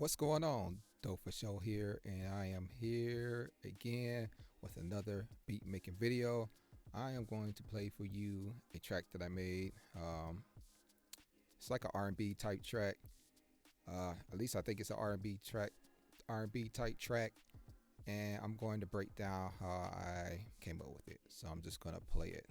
What's going on? DoFosho here, and I am here again with another beat making video. I am going to play for you a track that I made. It's like an R&B type track. At least I think it's an R&B track, R&B type track, and I'm going to break down how I came up with it. So I'm just gonna play it.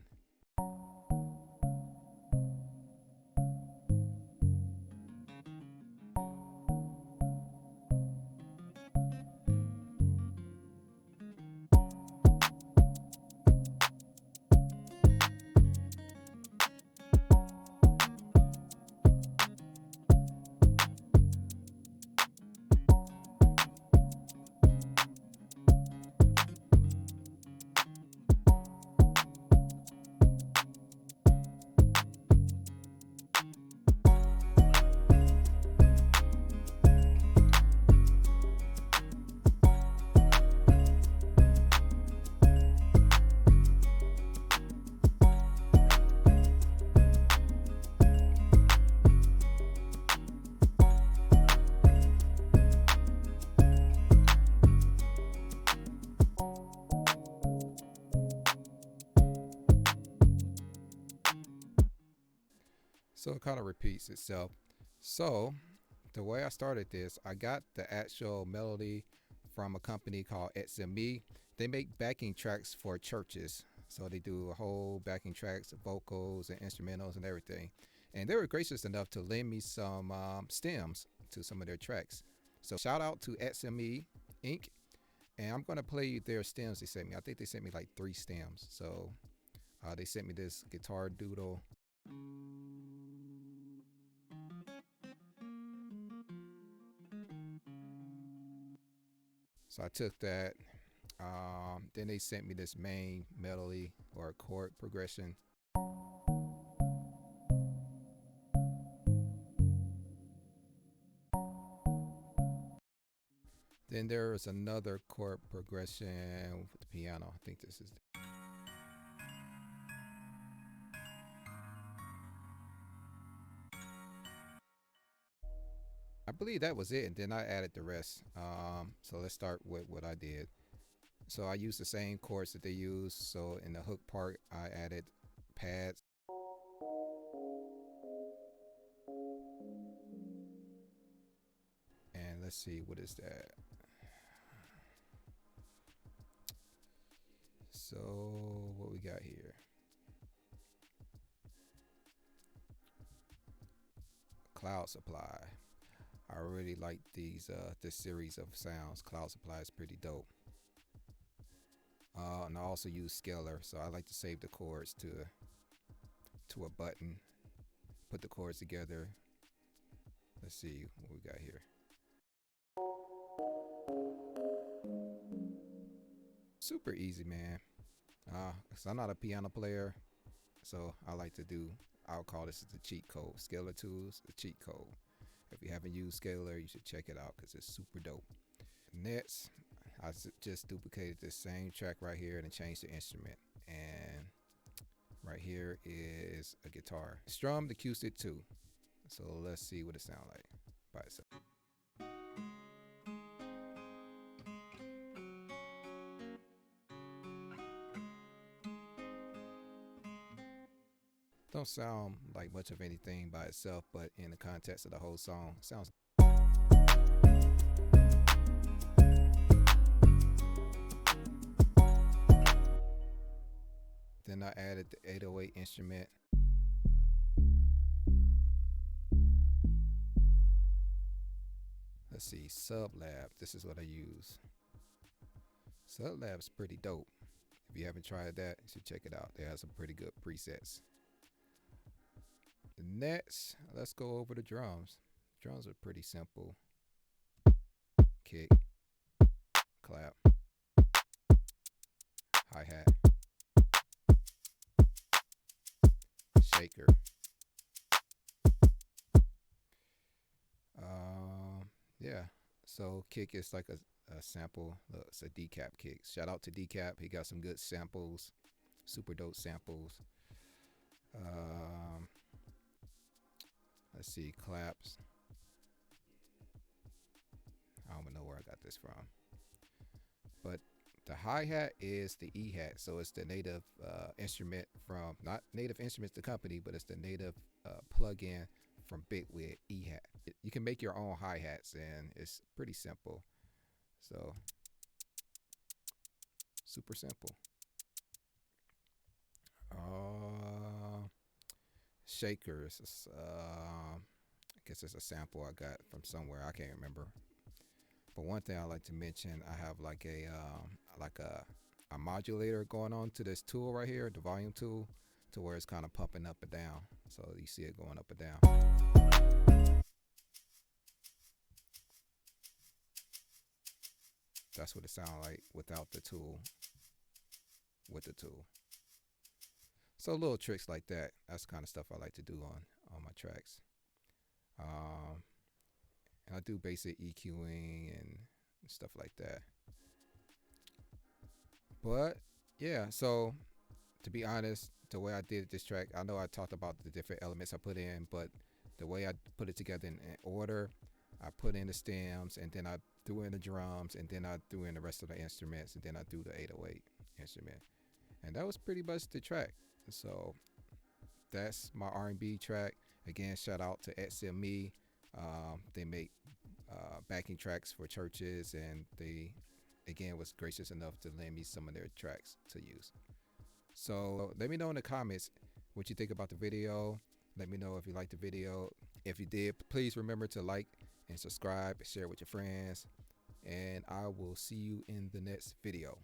So it kind of repeats itself. So the way I started this, I got the actual melody from a company called RnB. They make backing tracks for churches. So they do a whole backing tracks, vocals and instrumentals and everything. And they were gracious enough to lend me some stems to some of their tracks. So shout out to RnB Inc. And I'm gonna play their stems they sent me. I think they sent me like 3 stems. So they sent me this guitar doodle. So I took that. Then they sent me this main melody or chord progression. Then there is another chord progression with the piano. I think this is. I believe that was it, and then I added the rest. So let's start with what I did. So I used the same chords that they use. So in the hook part, I added pads. And let's see, what is that? So what we got here? Cloud Supply. I really like this series of sounds. Cloud Supply is pretty dope. And I also use Scalar, so I like to save the chords to a button. Put the chords together. Let's see what we got here. Super easy, man. Cause I'm not a piano player, so I like to do. I'll call this the cheat code. Scalar Tools, the cheat code. If you haven't used Scalar, you should check it out because it's super dope. Next, I just duplicated this same track right here and changed the instrument. And right here is a guitar. Strummed acoustic too. So let's see what it sounds like by itself. Don't sound like much of anything by itself, but in the context of the whole song, it sounds. Then I added the 808 instrument. Let's see, Sublab. This is what I use. Sublab's pretty dope. If you haven't tried that, you should check it out. They have some pretty good presets. Next, let's go over the drums. Drums are pretty simple. Kick, clap, hi-hat, shaker. Yeah, so kick is like a sample. Look, it's a decap kick. Shout out to decap. He got some good samples, super dope samples. Let's see, claps. I don't know where I got this from. But the hi-hat is the E-hat. So it's the native instrument from, not Native Instruments, the company, but it's the native plug-in from Bitwig E-hat. You can make your own hi-hats, and it's pretty simple. So, super simple. Shakers. I guess it's a sample I got from somewhere. I can't remember. But one thing I like to mention, I have like a modulator going on to this tool right here, the volume tool, to where it's kind of pumping up and down. So you see it going up and down. That's what it sounds like without the tool, with the tool. So little tricks like that. That's the kind of stuff I like to do on my tracks. And I do basic EQing and stuff like that. But yeah, so to be honest, the way I did this track, I know I talked about the different elements I put in, but the way I put it together in order, I put in the stems, and then I threw in the drums, and then I threw in the rest of the instruments, and then I threw the 808 instrument. And that was pretty much the track. So that's my R&B track. Again, shout out to RnB. They make backing tracks for churches, and they again was gracious enough to lend me some of their tracks to use. So let me know in the comments what you think about the video. Let me know if you liked the video. If you did, please remember to like and subscribe, share with your friends, and I will see you in the next video.